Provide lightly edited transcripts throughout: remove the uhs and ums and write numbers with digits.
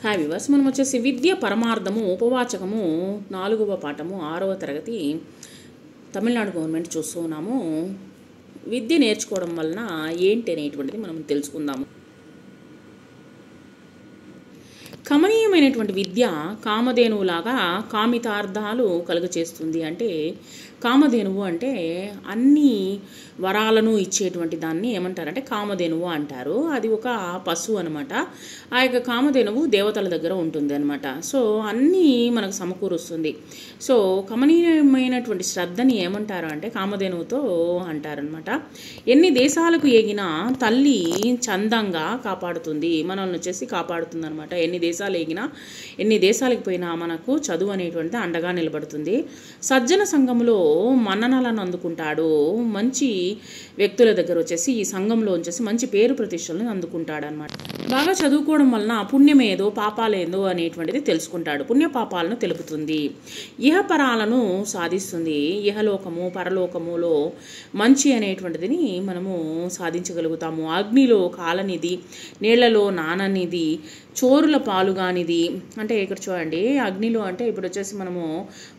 Hi viewers, మనం వచ్చేసి విద్య పరమార్థము ఉపవాచకము 4వ పాఠము 6వ తరగతి తమిళనాడు గవర్నమెంట్ చూస్తూ ఉన్నాము. విద్య నేర్చుకోవడం వలన ఏంటి అనేటువంటిది మనం తెలుసుకుందాము. కమనీయమైనటువంటి విద్య కామధేనువులాగా కామితార్థాలు కలుగచేస్తుంది. అంటే కామధేనువు అంటే అన్ని వరాలను ఇచ్చేటువంటి దాన్ని ఏమంటారంటే కామధేనువు అంటారు. అది ఒక పశువు అనమాట. ఆ యొక్క కామధేనువు దేవతల దగ్గర ఉంటుంది అనమాట. సో అన్నీ మనకు సమకూరుస్తుంది. సో కమనీయమైనటువంటి శ్రద్ధని ఏమంటారు అంటే కామధేనువుతో అంటారనమాట. ఎన్ని దేశాలకు ఎగినా తల్లి చందంగా కాపాడుతుంది, మనల్ని వచ్చేసి కాపాడుతుంది అనమాట. ఎన్ని దేశాలు ఎగినా ఎన్ని దేశాలకు పోయినా మనకు చదువు అనేటువంటిది అండగా నిలబడుతుంది. సజ్జన సంఘంలో మన్ననలను అందుకుంటాడు. మంచి వ్యక్తుల దగ్గర వచ్చేసి ఈ సంఘంలో వచ్చేసి మంచి పేరు ప్రతిష్టలను అందుకుంటాడు అనమాట. బాగా చదువుకోవడం వలన పుణ్యమేదో పాపాలేదో అనేటువంటిది తెలుసుకుంటాడు. పుణ్యపాపాలను తెలుపుతుంది. ఇహపరాలను సాధిస్తుంది. ఇహలోకము పరలోకములో మంచి అనేటువంటిది మనము సాధించగలుగుతాము. అగ్నిలో కాలనిది, నీళ్లలో నాననిది, చోరుల పాలుగానిది. అంటే ఇక్కడ చూడండి, అగ్నిలో అంటే ఇప్పుడు వచ్చేసి మనము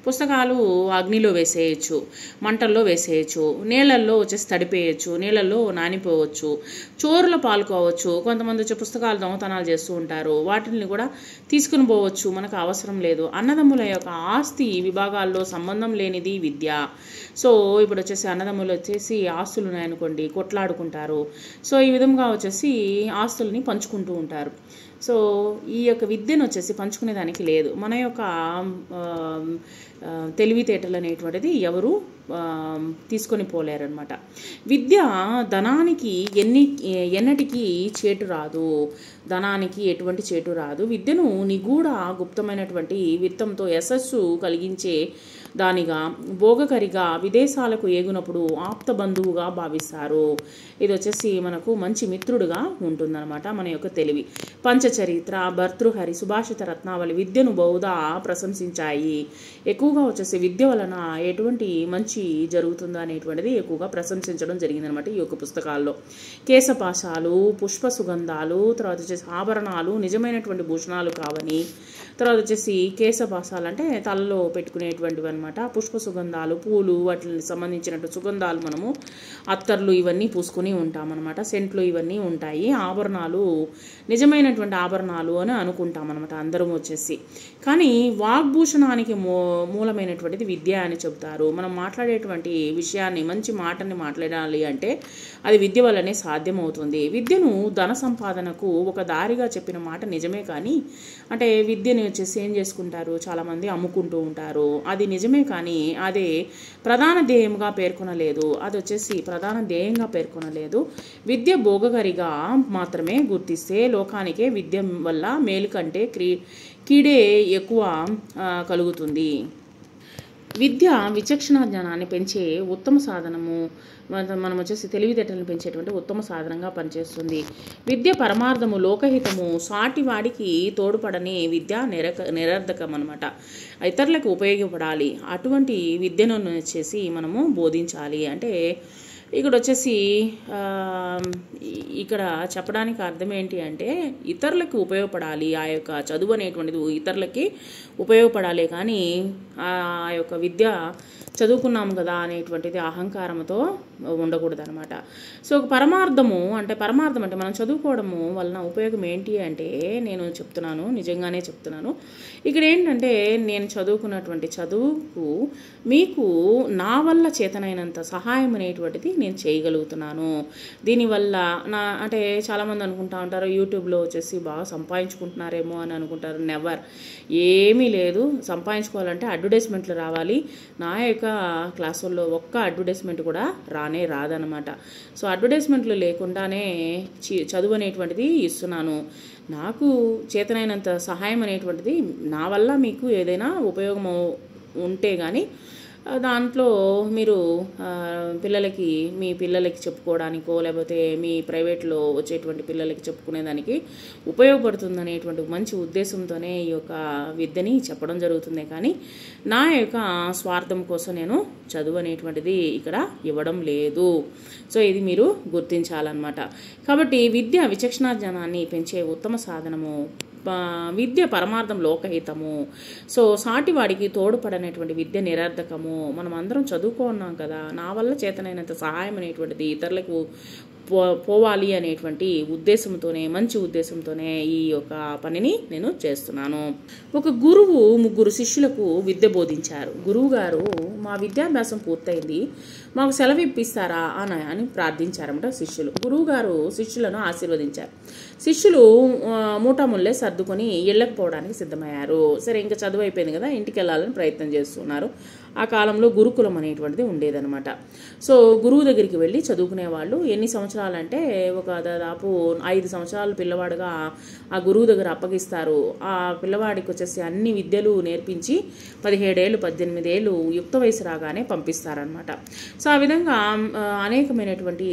పుస్తకాలు అగ్నిలో వేసేయచ్చు, మంటల్లో వేసేయచ్చు, నీళ్ళల్లో వచ్చేసి తడిపేయచ్చు, నీళ్ళల్లో నానిపోవచ్చు, చోరుల పాలుకోవచ్చు. కొంతమంది వచ్చి పుస్తకాలు దొంగతనాలు చేస్తూ ఉంటారు, వాటిని కూడా తీసుకుని పోవచ్చు, మనకు అవసరం లేదు. అన్నదమ్ముల యొక్క ఆస్తి విభాగాల్లో సంబంధం లేనిది విద్య. సో ఇప్పుడు వచ్చేసి అన్నదమ్ములు వచ్చేసి ఆస్తులు ఉన్నాయనుకోండి, కొట్లాడుకుంటారు. సో ఈ విధంగా వచ్చేసి ఆస్తుల్ని పంచుకుంటూ ఉంటారు. సో ఈ యొక్క విద్యను వచ్చేసి పంచుకునేదానికి లేదు. మన యొక్క తెలివితేటలు అనేటువంటిది ఎవరు తీసుకొని పోలేరనమాట. విద్య ధనానికి ఎన్నటికీ చేటు రాదు. ధనానికి ఎటువంటి చేటు రాదు. విద్యను నిగూఢ గుప్తమైనటువంటి విత్తంతో యశస్సు కలిగించే దానిగా, భోగకరిగా, విదేశాలకు ఏగునప్పుడు ఆప్త బంధువుగా భావిస్తారు. ఇది వచ్చేసి మనకు మంచి మిత్రుడుగా ఉంటుందన్నమాట. మన యొక్క తెలివి. పంచచరిత్ర, భర్తృహరి, సుభాషిత రత్నావళి విద్యను బహుదా ప్రశంసించాయి. ఎక్కువగా వచ్చేసి విద్య వలన ఎటువంటి మంచి జరుగుతుందో అనేటువంటిది ఎక్కువగా ప్రశంసించడం జరిగిందనమాట ఈ యొక్క పుస్తకాల్లో. కేశపాశాలు, పుష్ప సుగంధాలు, తర్వాత వచ్చేసి ఆభరణాలు నిజమైనటువంటి భూషణాలు కావని, తర్వాత వచ్చేసి కేశపాశాలు అంటే తలలో పెట్టుకునేటువంటివి అనమాట. పుష్ప సుగంధాలు, పూలు, వాటికి సంబంధించినట్టు సుగంధాలు మనము అత్తర్లు ఇవన్నీ పూసుకుని ఉంటామన్నమాట. సెంట్లు ఇవన్నీ ఉంటాయి. ఆభరణాలు నిజమైనటువంటి ఆభరణాలు అని అనుకుంటాం అనమాట అందరం వచ్చేసి. కానీ వాగ్భూషణానికి మూలమైనటువంటిది విద్య అని చెబుతారు. మనం మాట్లాడేటువంటి విషయాన్ని, మంచి మాటని మాట్లాడాలి అంటే అది విద్య వల్లనే సాధ్యమవుతుంది. విద్యను ధన సంపాదనకు ఒక దారిగా చెప్పిన మాట నిజమే. కానీ అంటే విద్యని వచ్చేసి ఏం చేసుకుంటారు, చాలామంది అమ్ముకుంటూ ఉంటారు. అది నిజమే, కానీ అదే ప్రధాన ధ్యేయంగా పేర్కొనలేదు. అది వచ్చేసి ప్రధాన ధ్యేయంగా పేర్కొనలేదు. విద్య భోగకరిగా మాత్రమే గుర్తిస్తే లోకానికే విద్య వల్ల మేలు కంటే కీడే ఎక్కువ కలుగుతుంది. విద్య విచక్షణ జ్ఞానాన్ని పెంచే ఉత్తమ సాధనము. మనం వచ్చేసి తెలివితేటలను పెంచేటువంటి ఉత్తమ సాధనంగా పనిచేస్తుంది. విద్య పరమార్థము, లోకహితము, సాటి వాడికి తోడ్పడని విద్య నిరర్ధకం అనమాట. ఇతరులకు ఉపయోగపడాలి. అటువంటి విద్యను వచ్చేసి మనము బోధించాలి. అంటే ఇక్కడ వచ్చేసి ఇక్కడ చెప్పడానికి అర్థం ఏంటి అంటే ఇతరులకు ఉపయోగపడాలి. ఆ యొక్క చదువు అనేటువంటిది ఇతరులకి ఉపయోగపడాలి. కానీ ఆ యొక్క విద్య చదువుకున్నాము కదా అనేటువంటిది అహంకారంతో ఉండకూడదు అనమాట. సో పరమార్థము అంటే మనం చదువుకోవడము వలన ఉపయోగం ఏంటి అంటే నేను చెప్తున్నాను, నిజంగానే చెప్తున్నాను. ఇక్కడ ఏంటంటే నేను చదువుకున్నటువంటి చదువుకు మీకు నా వల్ల చేతనైనంత సహాయం అనేటువంటిది నేను చేయగలుగుతున్నాను. దీనివల్ల అంటే చాలామంది అనుకుంటా ఉంటారు యూట్యూబ్లో వచ్చేసి బాగా సంపాదించుకుంటున్నారేమో అని అనుకుంటారు. నెవర్. ఏమీ లేదు. సంపాదించుకోవాలంటే అడ్వర్టైజ్మెంట్లు రావాలి. నా యొక్క క్లాసుల్లో ఒక్క అడ్వర్టైజ్మెంట్ కూడా రానే రాదనమాట. సో అడ్వర్టైజ్మెంట్లు లేకుండానే చదువు అనేటువంటిది ఇస్తున్నాను. నాకు చేతనైనంత సహాయం అనేటువంటిది నా వల్ల మీకు ఏదైనా ఉపయోగం ఉంటే కానీ దాంట్లో మీరు మీ పిల్లలకి చెప్పుకోవడానికో లేకపోతే మీ ప్రైవేట్లో వచ్చేటువంటి పిల్లలకి చెప్పుకునేదానికి ఉపయోగపడుతుంది అనేటువంటి మంచి ఉద్దేశంతోనే ఈ యొక్క విద్యని చెప్పడం జరుగుతుంది. కానీ నా యొక్క స్వార్థం కోసం నేను చదువు అనేటువంటిది ఇక్కడ ఇవ్వడం లేదు. సో ఇది మీరు గుర్తించాలన్నమాట. కాబట్టి విద్య విచక్షణ జ్ఞానాన్ని పెంచే ఉత్తమ సాధనము. విద్య పరమార్థం లోకహితము. సో సాటివాడికి తోడ్పడనేటువంటి విద్య నిరర్ధకము. మనం అందరం చదువుకున్నాం కదా, నా వల్ల చేతనైనంత సహాయం అనేటువంటిది ఇతరులకు పోవాలి అనేటువంటి ఉద్దేశంతోనే, మంచి ఉద్దేశంతోనే ఈ యొక్క పనిని నేను చేస్తున్నాను. ఒక గురువు 3 శిష్యులకు విద్య బోధించారు. గురువు గారు, మా విద్యాభ్యాసం పూర్తయింది, మాకు సెలవు ఇప్పిస్తారా అని ప్రార్థించారన్నమాట శిష్యులు. గురువు గారు శిష్యులను ఆశీర్వదించారు. శిష్యులు మూటాముల్లే సర్దుకొని ఇళ్ళకి పోవడానికి సిద్ధమయ్యారు. సరే, ఇంకా చదువు అయిపోయింది కదా, ఇంటికి వెళ్ళాలని ప్రయత్నం చేస్తున్నారు. ఆ కాలంలో గురుకులం అనేటువంటిది ఉండేదన్నమాట. సో గురువు దగ్గరికి వెళ్ళి చదువుకునే వాళ్ళు ఎన్ని సంవత్సరాలంటే ఒక దాదాపు 5 సంవత్సరాలు పిల్లవాడుగా ఆ గురువు దగ్గర అప్పగిస్తారు. ఆ పిల్లవాడికి వచ్చేసి అన్ని విద్యలు నేర్పించి 17 ఏళ్ళు 18 ఏళ్ళు యుక్త వయసు రాగానే పంపిస్తారనమాట. సో ఆ విధంగా అనేకమైనటువంటి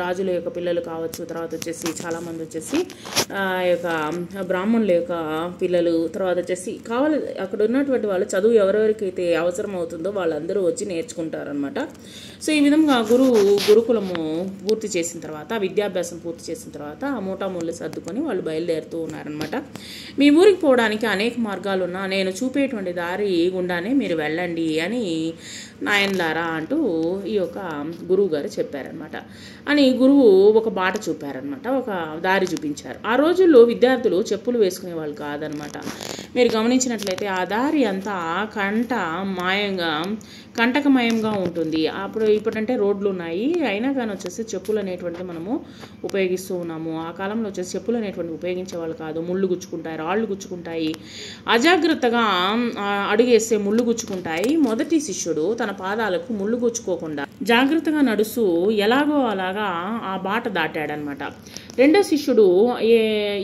రాజుల యొక్క పిల్లలు కావచ్చు, తర్వాత వచ్చేసి చాలామంది వచ్చేసి యొక్క బ్రాహ్మణుల యొక్క పిల్లలు, తర్వాత వచ్చేసి అక్కడ ఉన్నటువంటి వాళ్ళు చదువు ఎవరెవరికైతే అవసరం అవుతుందో వాళ్ళందరూ వచ్చి నేర్చుకుంటారనమాట. సో ఈ విధంగా గురుకులము పూర్తి చేసిన తర్వాత, విద్యాభ్యాసం పూర్తి చేసిన తర్వాత మూటాముళ్ళు సర్దుకొని వాళ్ళు బయలుదేరుతూ ఉన్నారనమాట. మీ ఊరికి పోవడానికి అనేక మార్గాలు ఉన్నా నేను చూపేటువంటి దారి గుండానే మీరు వెళ్ళండి అని నాయనలారా అంటూ ఈ యొక్క గురువు గారు చెప్పారనమాట. అని గురువు ఒక బాట చూపారనమాట, ఒక దారి చూపించారు. ఆ రోజుల్లో విద్యార్థులు చెప్పులు వేసుకునే వాళ్ళు కాదనమాట. మీరు గమనించినట్లయితే ఆ దారి అంతా కంటకమయంగా ఉంటుంది. ఇప్పుడంటే రోడ్లు ఉన్నాయి, అయినా కానీ వచ్చేసి చెప్పులు అనేటువంటిది మనము ఉపయోగిస్తూ ఉన్నాము. ఆ కాలంలో వచ్చేసి చెప్పులు అనేటువంటి ఉపయోగించే వాళ్ళు కాదు. ముళ్ళు గుచ్చుకుంటాయి, రాళ్ళు గుచ్చుకుంటాయి, అజాగ్రత్తగా అడుగేస్తే ముళ్ళు గుచ్చుకుంటాయి. మొదటి శిష్యుడు తన పాదాలకు ముళ్ళు గుచ్చుకోకుండా జాగ్రత్తగా నడుస్తూ ఎలాగో అలాగా ఆ బాట దాటాడనమాట. రెండో శిష్యుడు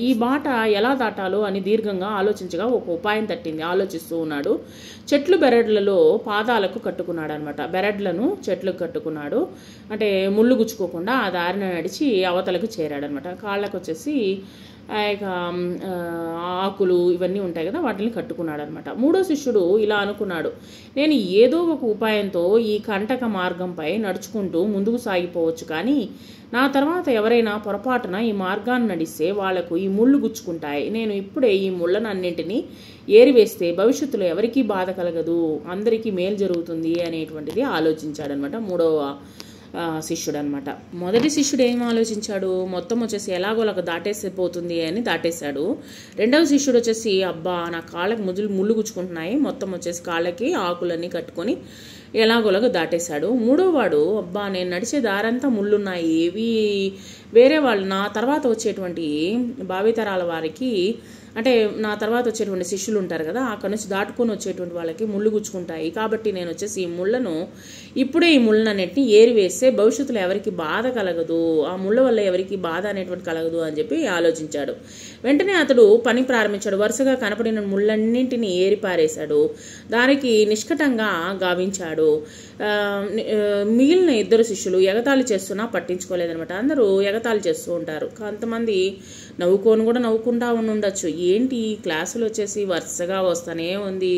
ఈ బాట ఎలా దాటాలో అని దీర్ఘంగా ఆలోచించగా ఒక ఉపాయం తట్టింది. ఆలోచిస్తూ ఉన్నాడు. చెట్లు బెరడ్లలో పాదాలకు కట్టుకున్నాడు అనమాట. బెరడ్లను చెట్లకు కట్టుకున్నాడు, అంటే ముళ్ళు గుచ్చుకోకుండా ఆ దారిన నడిచి అవతలకు చేరాడనమాట. కాళ్ళకు వచ్చేసి ఆకులు ఇవన్నీ ఉంటాయి కదా, వాటిని కట్టుకున్నాడు అనమాట. మూడో శిష్యుడు ఇలా అనుకున్నాడు, నేను ఏదో ఒక ఉపాయంతో ఈ కంటక మార్గంపై నడుచుకుంటూ ముందుకు సాగిపోవచ్చు, కానీ నా తర్వాత ఎవరైనా పొరపాటున ఈ మార్గాన్ని నడిస్తే వాళ్లకు ఈ ముళ్ళు గుచ్చుకుంటాయి. నేను ఇప్పుడే ఈ ముళ్ళనన్నింటినీ ఏరివేస్తే భవిష్యత్తులో ఎవరికీ బాధ కలగదు, అందరికీ మేలు జరుగుతుంది అనేటువంటిది ఆలోచించాడనమాట మూడవ శిష్యుడు అనమాట. మొదటి శిష్యుడు ఏం ఆలోచించాడు, మొత్తం వచ్చేసి ఎలాగోలాగ దాటేసిపోతుంది అని దాటేశాడు. రెండవ శిష్యుడు వచ్చేసి అబ్బా నా కాళ్ళకి ముళ్ళు గుచ్చుకుంటున్నాయి, మొత్తం వచ్చేసి కాళ్ళకి ఆకులన్నీ కట్టుకొని ఎలాగోలాగ దాటేశాడు. మూడో వాడు అబ్బా నేను నడిచే దారంతా ముళ్ళున్నాయి, ఇవి వేరే వాళ్ళు నా తర్వాత వచ్చేటువంటి భావితరాల వారికి, అంటే నా తర్వాత వచ్చేటువంటి శిష్యులు ఉంటారు కదా, అక్కడ నుంచి దాటుకొని వచ్చేటువంటి వాళ్ళకి ముళ్ళు గుచ్చుకుంటాయి, కాబట్టి నేను వచ్చేసి ఈ ముళ్ళనన్నిటిని ఏరివేస్తే భవిష్యత్తులో ఎవరికి బాధ కలగదు, ఆ ముళ్ళ వల్ల ఎవరికి బాధ అనేటువంటి కలగదు అని చెప్పి ఆలోచించాడు. వెంటనే అతడు పని ప్రారంభించాడు. వరుసగా కనపడిన ముళ్ళన్నింటినీ ఏరిపారేశాడు, దానికి నిష్కటంగా గావించాడు. మిగిలిన 2 శిష్యులు ఎగతాళి చేస్తున్నా పట్టించుకోలేదనమాట. అందరూ ఎగతాళి చేస్తూ ఉంటారు, కొంతమంది నవ్వుకుంటా ఉండొచ్చు, ఏంటి క్లాసులు వచ్చేసి వరుసగా వస్తూనే ఉంది,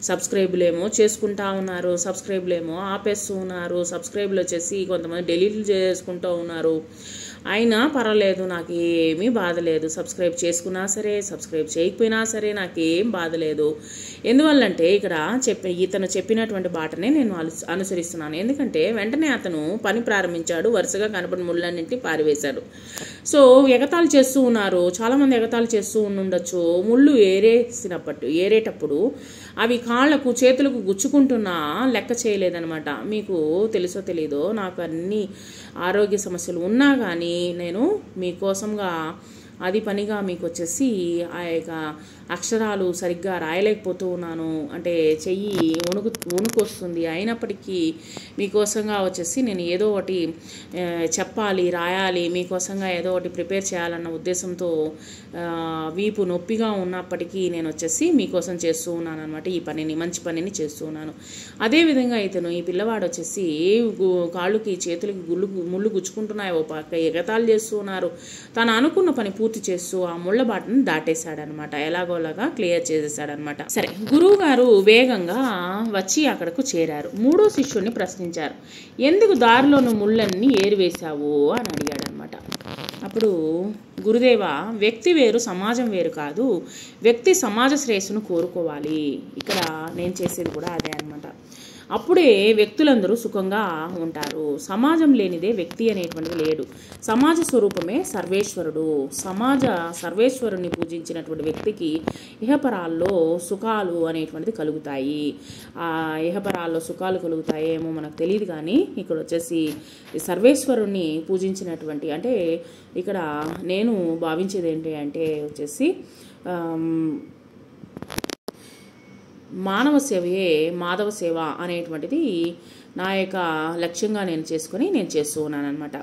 సబ్స్క్రైబులేమో చేసుకుంటా ఉన్నారు, సబ్స్క్రైబులేమో ఆపేస్తూ ఉన్నారు, సబ్స్క్రైబులు వచ్చేసి కొంతమంది డిలీట్లు చేసుకుంటూ ఉన్నారు, అయినా పర్వాలేదు, నాకు ఏమీ బాధ లేదు, సబ్స్క్రైబ్ చేసుకున్నా సరే సబ్స్క్రైబ్ చేయకపోయినా సరే నాకేం బాధ లేదు. ఎందువల్లంటే ఇక్కడ ఇతను చెప్పినటువంటి బాటనే నేను అనుసరిస్తున్నాను. ఎందుకంటే వెంటనే అతను పని ప్రారంభించాడు, వరుసగా కనపడిన ముళ్ళన్నింటినీ పారివేశాడు. సో ఎగతాళి చేస్తూ ఉన్నారు, చాలామంది ఎగతాళి చేస్తూ ఉండొచ్చు. ముళ్ళు ఏరేటప్పుడు అవి కాళ్ళకు చేతులకు గుచ్చుకుంటున్నా లెక్క చేయలేదనమాట. మీకు తెలుసో తెలీదో, నాకు అన్ని ఆరోగ్య సమస్యలు ఉన్నా కానీ నేను మీకోసంగా అది పనిగా మీకు వచ్చేసి ఆ యొక్క అక్షరాలు సరిగ్గా రాయలేకపోతూ ఉన్నాను, అంటే చెయ్యి వణుకు వస్తుంది, అయినప్పటికీ మీకోసంగా వచ్చేసి నేను ఏదో ఒకటి చెప్పాలి, రాయాలి, మీకోసంగా ఏదో ఒకటి ప్రిపేర్ చేయాలన్న ఉద్దేశంతో వీపు నొప్పిగా ఉన్నప్పటికీ నేను వచ్చేసి మీకోసం చేస్తూ ఉన్నాను అనమాట. ఈ పనిని, మంచి పనిని చేస్తూ ఉన్నాను. అదేవిధంగా ఈ పిల్లవాడు వచ్చేసి కాళ్ళకి చేతులకి ముళ్ళు గుచ్చుకుంటున్నాయి, ఓ పక్క ఎగతాళి చేస్తూ ఉన్నారు, తను అనుకున్న పని పూర్తి చేస్తూ ఆ ముళ్ళ బాటను దాటేశాడనమాట, ఎలాగోలాగా క్లియర్ చేసేసాడనమాట. సరే, గురువు గారు వేగంగా వచ్చి అక్కడకు చేరారు. మూడో శిష్యుడిని ప్రశ్నించారు, ఎందుకు దారిలోని ముళ్ళన్నీ ఏరివేశావు అని అడిగాడనమాట. అప్పుడు గురుదేవ, వ్యక్తి వేరు సమాజం వేరు కాదు, వ్యక్తి సమాజ శ్రేయస్సును కోరుకోవాలి. ఇక్కడ నేను చేసేది కూడా అదే అన్నమాట. అప్పుడే వ్యక్తులందరూ సుఖంగా ఉంటారు. సమాజం లేనిదే వ్యక్తి అనేటువంటిది లేడు. సమాజ స్వరూపమే సర్వేశ్వరుడు. సర్వేశ్వరుని పూజించినటువంటి వ్యక్తికి ఇహపరాల్లో సుఖాలు అనేటువంటిది కలుగుతాయి. ఆ ఇహపరాల్లో సుఖాలు కలుగుతాయేమో మనకు తెలియదు, కానీ ఇక్కడ వచ్చేసి సర్వేశ్వరుణ్ణి పూజించినటువంటి, అంటే ఇక్కడ నేను భావించేది ఏంటి అంటే వచ్చేసి మానవ సేవయే మాధవ సేవ అనేటువంటిది నా యొక్క లక్ష్యంగా నేను చేస్తూ ఉన్నాను అనమాట.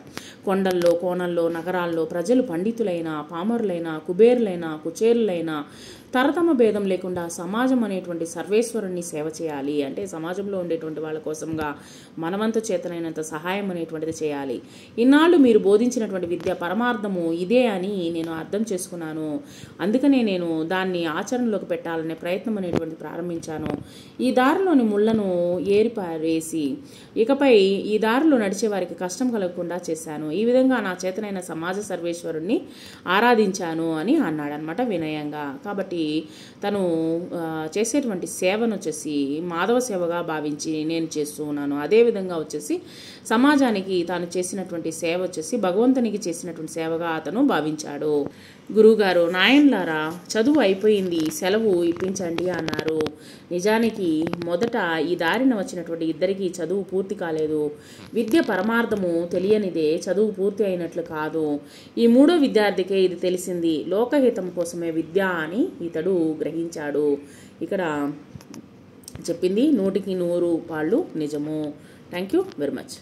కొండల్లో, కోణల్లో, నగరాల్లో ప్రజలు పండితులైన, పామరులైన, కుబేరులైన, కుచేరులైన తరతమ భేదం లేకుండా సమాజం అనేటువంటి సర్వేశ్వరుణ్ణి సేవ చేయాలి. అంటే సమాజంలో ఉండేటువంటి వాళ్ళ కోసంగా మనవంతు చేతనైనంత సహాయం అనేటువంటిది చేయాలి. ఇన్నాళ్ళు మీరు బోధించినటువంటి విద్య పరమార్థము ఇదే అని నేను అర్థం చేసుకున్నాను. అందుకనే నేను దాన్ని ఆచరణలోకి పెట్టాలనే ప్రయత్నం అనేటువంటిది ప్రారంభించాను. ఈ దారిలోని ముళ్లను ఏరిపారేసి ఇకపై ఈ దారిలో నడిచే వారికి కష్టం కలగకుండా చేశాను. ఈ విధంగా నా చేతనైన సమాజ సర్వేశ్వరుణ్ణి ఆరాధించాను అని అన్నాడనమాట వినయంగా. కాబట్టి తను చేసేటువంటి సేవను వచ్చేసి మాధవ సేవగా భావించి నేను చేస్తూ ఉన్నాను. అదేవిధంగా వచ్చేసి సమాజానికి తాను చేసినటువంటి సేవ వచ్చేసి భగవంతునికి చేసినటువంటి సేవగా అతను భావించాడు. గురువుగారు, నాయన్లారా, చదువు అయిపోయింది, సెలవు ఇప్పించండి అన్నారు. నిజానికి మొదట ఈ దారిన వచ్చినటువంటి ఇద్దరికీ చదువు పూర్తి కాలేదు. విద్య పరమార్థము తెలియనిదే చదువు పూర్తి అయినట్లు కాదు. ఈ మూడో విద్యార్థికే ఇది తెలిసింది. లోకహితం కోసమే విద్య అని ఇతడు గ్రహించాడు. ఇక్కడ చెప్పింది 100కి 100 నిజము. Thank you very much.